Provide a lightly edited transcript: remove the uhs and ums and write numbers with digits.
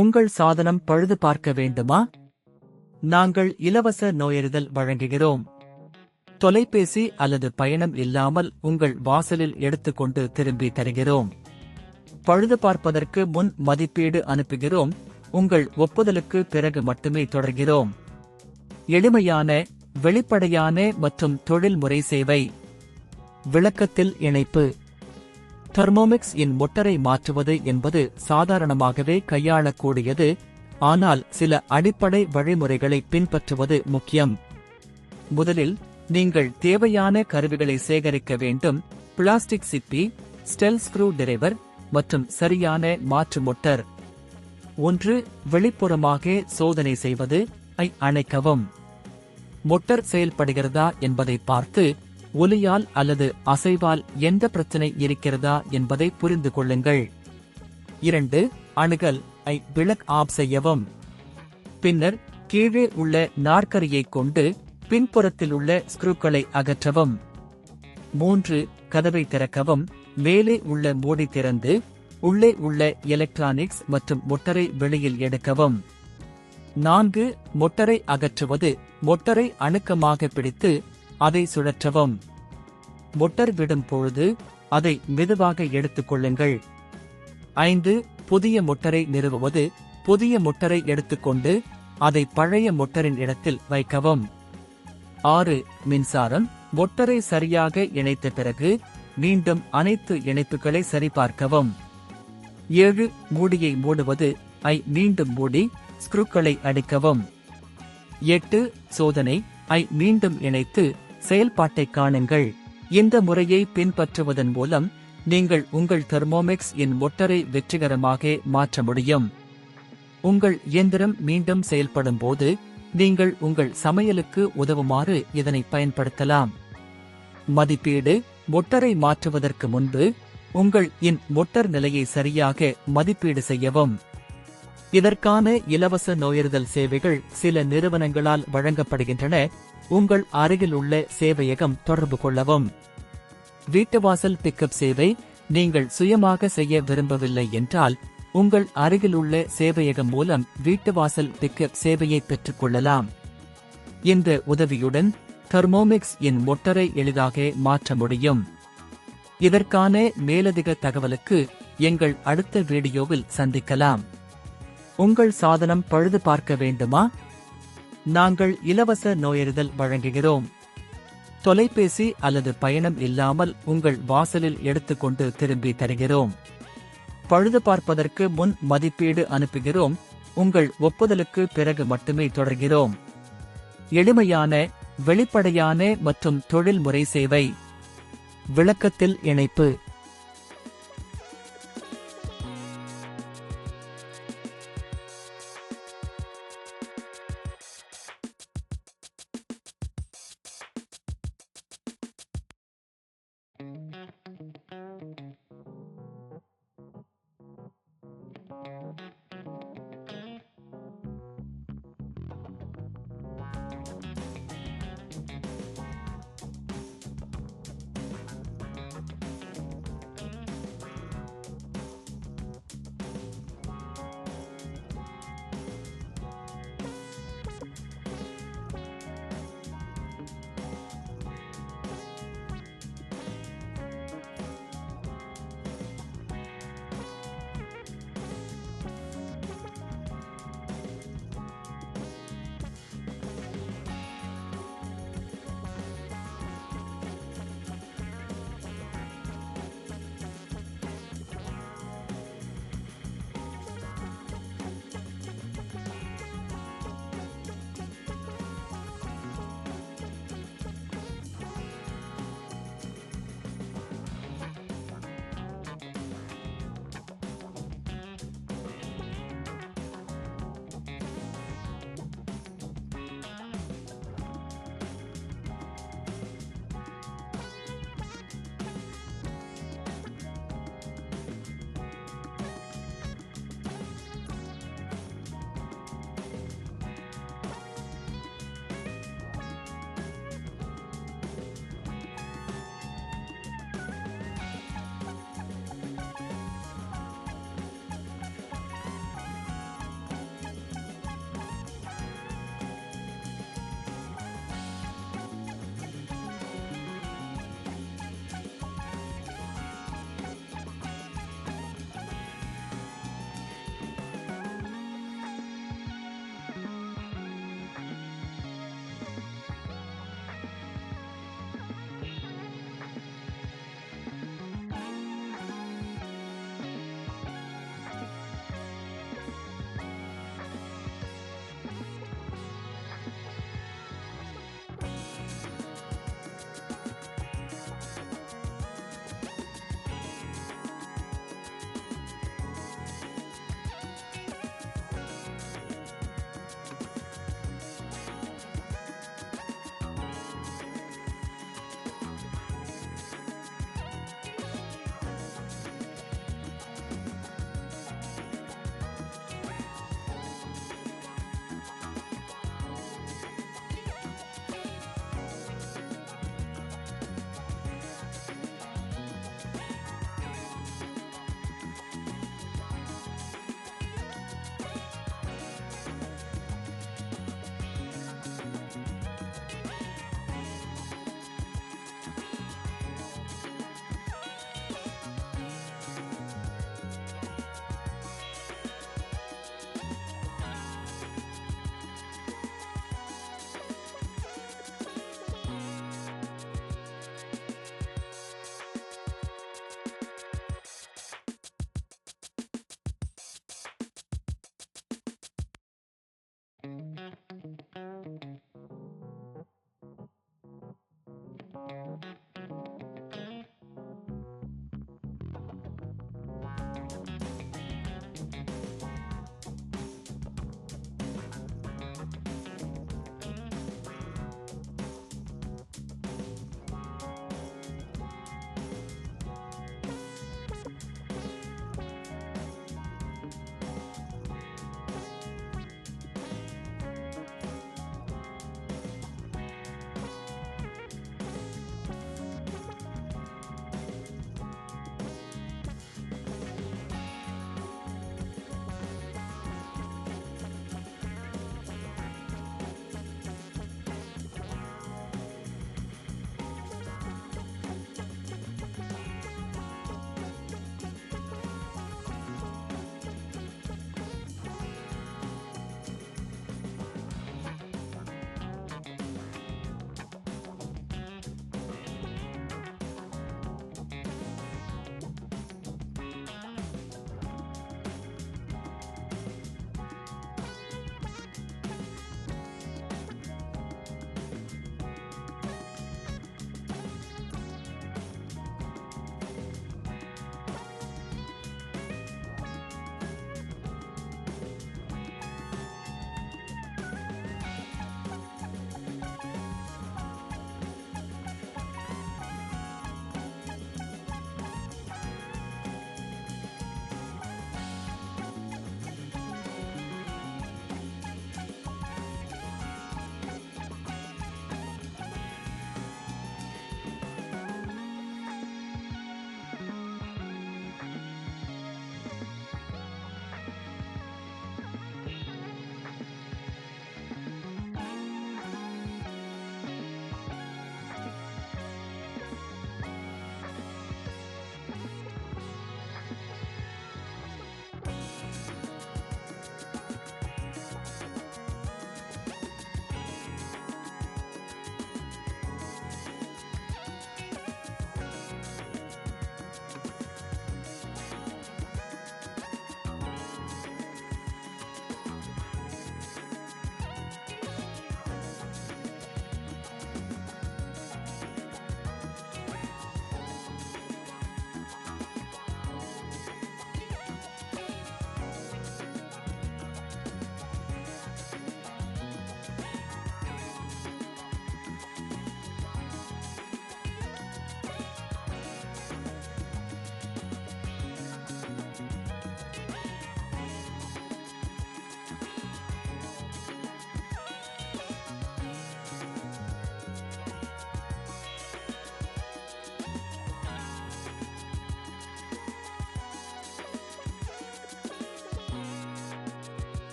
உங்கள் சாதனம் பழுது பார்க்க வேண்டுமா? நாங்கள் இலவச நோயறிதல் வழங்குகிறோம். தொலைபேசி அல்லது பயணம் இல்லாமல் உங்கள் வாசலில் எடுத்துக்கொண்டு திரும்பி தருகிறோம். பழுது பார்ப்பதற்கு முன் மதிப்பீடு அனுப்புகிறோம். உங்கள் ஒப்புதலுக்கு பிறகு மட்டுமே தொடர்கிறோம். எளிமையான, வெளிப்படையான மற்றும் தொழில்முறை சேவை. விளக்கத்தில் இணைப்பு. தெர்மோமிக்ஸ் இன் மோட்டரை மாற்றுவது என்பது சாதாரணமாகவே கையாளக்கூடியது, ஆனால் சில அடிப்படை வழிமுறைகளை பின்பற்றுவது முக்கியம். முதலில், நீங்கள் தேவையான கருவிகளை சேகரிக்க வேண்டும்: பிளாஸ்டிக் சிப்பி, ஸ்டெல் ஸ்க்ரூ டிரைவர் மற்றும் சரியான மாற்று மோட்டார். 1. வெளிப்புறமாக சோதனை செய்வது. அணைக்கவும். மோட்டார் செயல்படுகிறதா என்பதை பார்த்து, ஒலியால் அல்லது அசைவால் எந்த பிரச்சனை இருக்கிறதா என்பதை புரிந்து கொள்ளுங்கள். 2. அணுகல். பிளக் ஆஃப் செய்யவும். பின்னர் கீழே உள்ள நாற்கரியை கொண்டு பின்புறத்தில் உள்ள ஸ்க்ரூக்களை அகற்றவும். 3. கதவை திறக்கவும். மேலே உள்ள மூடி திறந்து உள்ளே உள்ள எலக்ட்ரானிக்ஸ் மற்றும் மோட்டாரை வெளியில் எடுக்கவும். 4. மோட்டாரை அகற்றுவது. மோட்டாரை அணுக்கமாக பிடித்து அதை சுழற்றவும். மோட்டார் விடும் பொழுது அதை மெதுவாக எடுத்துக் கொள்ளுங்கள். 5. புதிய மோட்டாரை நிறுவுவது. புதிய மோட்டாரை எடுத்துக்கொண்டு அதை பழைய மோட்டாரின் இடத்தில் வைக்கவும். 6. மின்சாரம். மோட்டாரை சரியாக இணைத்த பிறகு மீண்டும் அனைத்து இணைப்புகளை சரிபார்க்கவும். 7. மூடியை மூடுவது. மீண்டும் மூடி ஸ்க்ரூக்களை அடிக்கவும். 8. சோதனை. மீண்டும் இணைத்து செயல்பாட்டை காணுங்கள். இந்த முறையை பின்பற்றுவதன் மூலம் நீங்கள் உங்கள் தெர்மோமிக்ஸ் இன் மோட்டாரை வெற்றிகரமாக மாற்ற முடியும். உங்கள் இயந்திரம் மீண்டும் செயல்படும் போது நீங்கள் உங்கள் சமையலுக்கு உதவுமாறு இதனை பயன்படுத்தலாம். மதிப்பீடு. மோட்டாரை மாற்றுவதற்கு முன்பு உங்கள் மோட்டார் நிலையை சரியாக மதிப்பீடு செய்யவும். இதற்கான இலவச நோயறிதல் சேவைகள் சில நிறுவனங்களால் வழங்கப்படுகின்றன. உங்கள் அருகில் உள்ள சேவையகம் தொடர்பு கொள்ளவும். வீட்டுவாசல் பிக்கப் சேவை. நீங்கள் சுயமாக செய்ய விரும்பவில்லை என்றால் உங்கள் அருகிலுள்ள சேவையகம் மூலம் வீட்டுவாசல் பிக்கப் சேவையை பெற்றுக் கொள்ளலாம். இந்த உதவியுடன் தெர்மோமிக்ஸ் இன் மோட்டாரை எளிதாக மாற்ற முடியும். இதற்கான மேலதிக தகவலுக்கு எங்கள் அடுத்த வீடியோவில் சந்திக்கலாம். உங்கள் சாதனம் பழுது பார்க்க வேண்டுமா? நாங்கள் இலவச நோயறிதல் வழங்குகிறோம். தொலைபேசி அல்லது பயணம் இல்லாமல் உங்கள் வாசலில் எடுத்துக்கொண்டு திரும்பி தருகிறோம். பழுது பார்ப்பதற்கு முன் மதிப்பீடு அனுப்புகிறோம். உங்கள் ஒப்புதலுக்கு பிறகு மட்டுமே தொடர்கிறோம். எளிமையான, வெளிப்படையான மற்றும் தொழில்முறை சேவை. விளக்கத்தில் இணைப்பு.